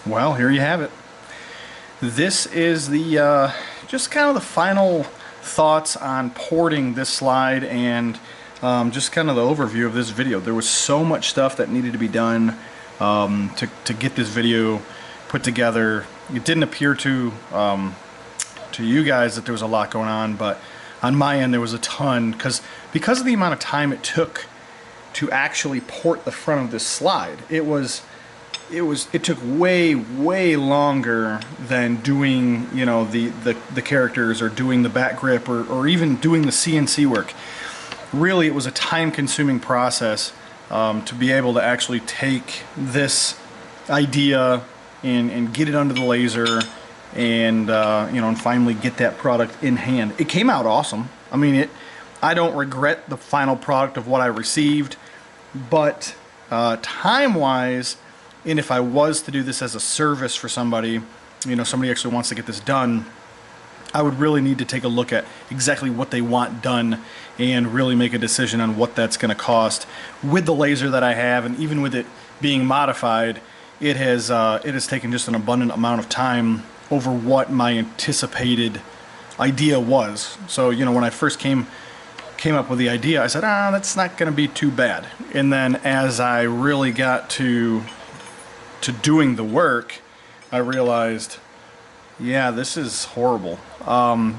Well, here you have it. This is the just kind of the final thoughts on porting this slide and just kind of the overview of this video. There was so much stuff that needed to be done to get this video put together. It didn't appear to you guys that there was a lot going on, but on my end there was a ton because of the amount of time it took to actually port the front of this slide. It took way longer than doing, you know, the characters or doing the back grip or even doing the CNC work. Really, it was a time-consuming process to be able to actually take this idea and get it under the laser and you know, and finally get that product in hand. It came out awesome. I mean, I don't regret the final product of what I received, but time-wise, and if I was to do this as a service for somebody, you know, somebody actually wants to get this done, I would really need to take a look at exactly what they want done and really make a decision on what that's going to cost. With the laser that I have, and even with it being modified, it has taken just an abundant amount of time over what my anticipated idea was. So, you know, when I first came up with the idea, I said, that's not going to be too bad. And then as I really got to doing the work, I realized, yeah, this is horrible.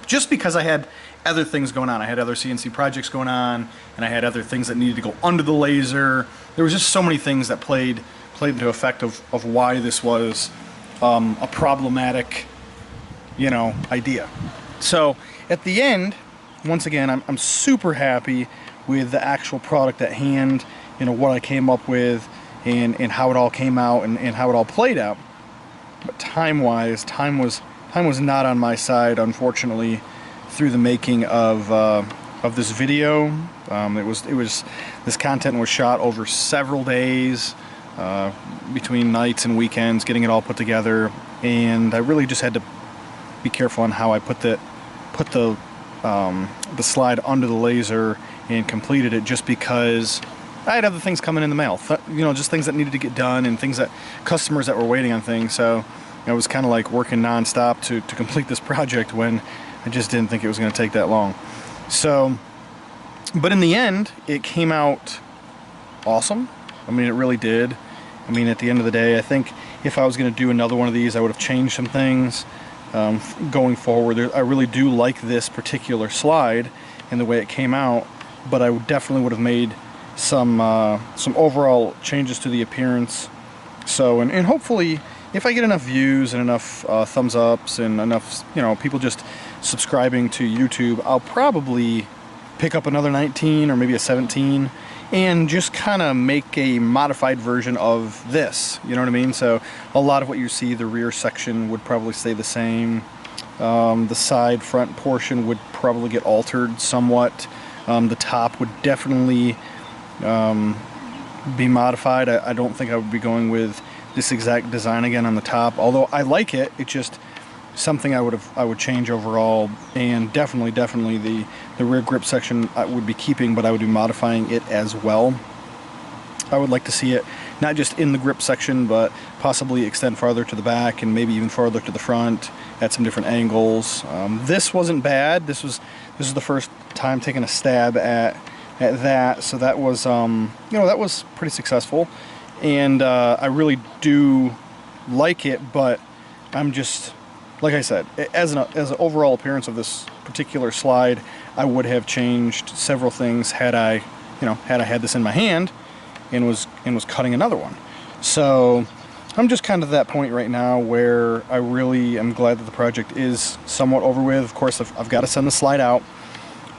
Just because I had other things going on. I had other CNC projects going on, and I had other things that needed to go under the laser. There was just so many things that played into effect of why this was a problematic, you know, idea. So at the end, once again, I'm super happy with the actual product at hand, you know, what I came up with, and how it all came out and how it all played out. But time-wise, time was not on my side, unfortunately, through the making of this video. This content was shot over several days, between nights and weekends, getting it all put together, and I really just had to be careful on how I put the slide under the laser and completed it, just because I had other things coming in the mail, you know, just things that needed to get done and things that customers that were waiting on things. So I was kind of like working non-stop to complete this project when I just didn't think it was going to take that long. So, but in the end, it came out awesome. I mean, it really did. I mean, at the end of the day, I think if I was going to do another one of these, I would have changed some things going forward. I really do like this particular slide and the way it came out, but I definitely would have made some overall changes to the appearance. So, and hopefully, if I get enough views and enough thumbs ups and enough, you know, people just subscribing to YouTube, I'll probably pick up another 19 or maybe a 17 and just kind of make a modified version of this, you know what I mean? So a lot of what you see, the rear section would probably stay the same. The side front portion would probably get altered somewhat. The top would definitely be modified. I don't think I would be going with this exact design again on the top, although I like it. It's just something I would change overall, and definitely the rear grip section I would be keeping, but I would be modifying it as well. I would like to see it not just in the grip section, but possibly extend farther to the back and maybe even farther to the front at some different angles. This wasn't bad. This was the first time taking a stab at that, so that was you know, that was pretty successful, and I really do like it. But I'm just, like I said, as an overall appearance of this particular slide, I would have changed several things had I had this in my hand and was cutting another one. So I'm just kind of at that point right now where I really am glad that the project is somewhat over with. Of course, I've got to send the slide out.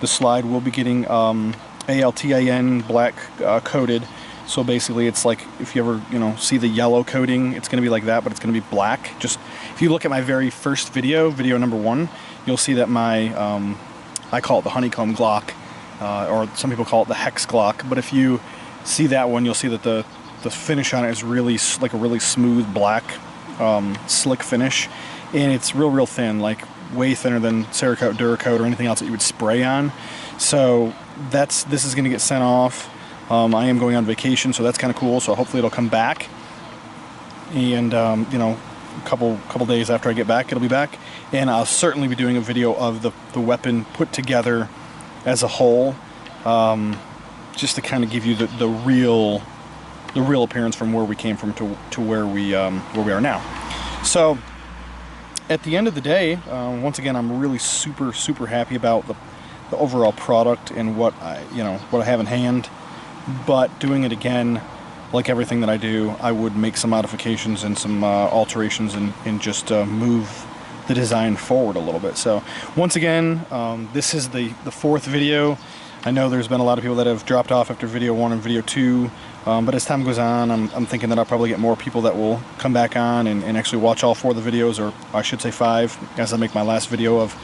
The slide will be getting ALTIN black coated. So basically, it's like if you ever, you know, see the yellow coating, it's going to be like that, but it's going to be black. Just if you look at my very first video number 1, you'll see that my I call it the honeycomb Glock, or some people call it the hex Glock. But if you see that one, you'll see that the finish on it is really like a really smooth black, slick finish, and it's real thin, like way thinner than Cerakote, Duracoat, or anything else that you would spray on. So this is going to get sent off. I am going on vacation, so that's kind of cool. So hopefully it'll come back, and you know, couple days after I get back, it'll be back, and I'll certainly be doing a video of the weapon put together as a whole, just to kind of give you the real appearance from where we came from to where we are now. So at the end of the day, once again, I'm really super happy about the overall product and what I have in hand. But doing it again, like everything that I do, I would make some modifications and some alterations and just move the design forward a little bit. So once again, this is the fourth video. I know there's been a lot of people that have dropped off after video 1 and video 2, but as time goes on, I'm thinking that I'll probably get more people that will come back on and actually watch all 4 of the videos, or I should say 5, as I make my last video of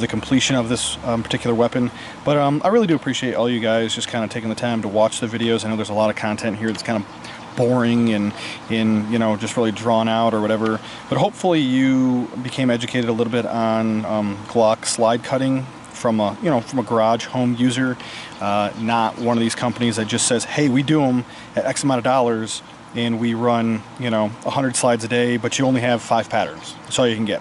the completion of this particular weapon. But I really do appreciate all you guys just kind of taking the time to watch the videos. I know there's a lot of content here that's kind of boring and just really drawn out or whatever, but hopefully you became educated a little bit on Glock slide cutting from a garage home user, not one of these companies that just says, hey, we do them at X amount of dollars and we run 100 slides a day, but you only have 5 patterns. That's all you can get.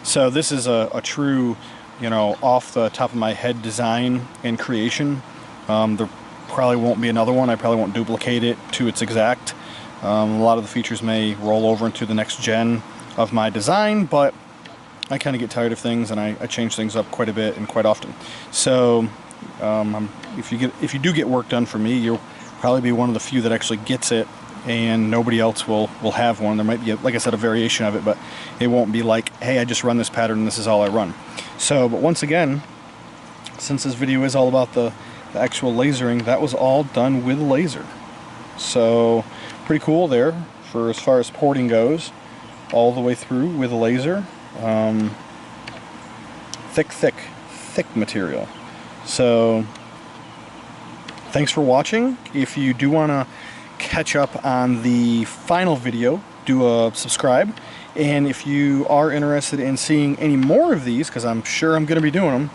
So this is a true off the top of my head design and creation. There probably won't be another one. I probably won't duplicate it to its exact. A lot of the features may roll over into the next gen of my design, but I kind of get tired of things, and I change things up quite a bit and quite often. So if you do get work done for me, you'll probably be one of the few that actually gets it, and nobody else will have one. There might be, like I said, a variation of it, but it won't be like, hey, I just run this pattern and this is all I run. So, but once again, since this video is all about the actual lasering, that was all done with laser. So pretty cool there for as far as porting goes, all the way through with a laser. Thick material. So thanks for watching. If you do want to catch up on the final video, do a subscribe. And if you are interested in seeing any more of these, because I'm sure I'm going to be doing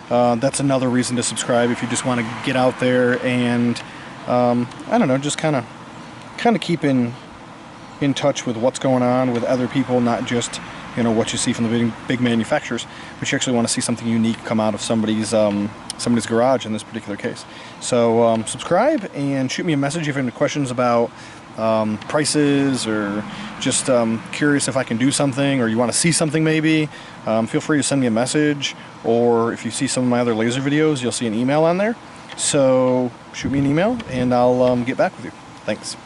them, that's another reason to subscribe. If you just want to get out there and I don't know, just kind of keep in touch with what's going on with other people, not just what you see from the big manufacturers, but you actually want to see something unique come out of somebody's garage in this particular case. So subscribe and shoot me a message if you have any questions about prices, or just curious if I can do something, or you want to see something maybe. Feel free to send me a message, or if you see some of my other laser videos, you'll see an email on there. So shoot me an email and I'll get back with you. Thanks.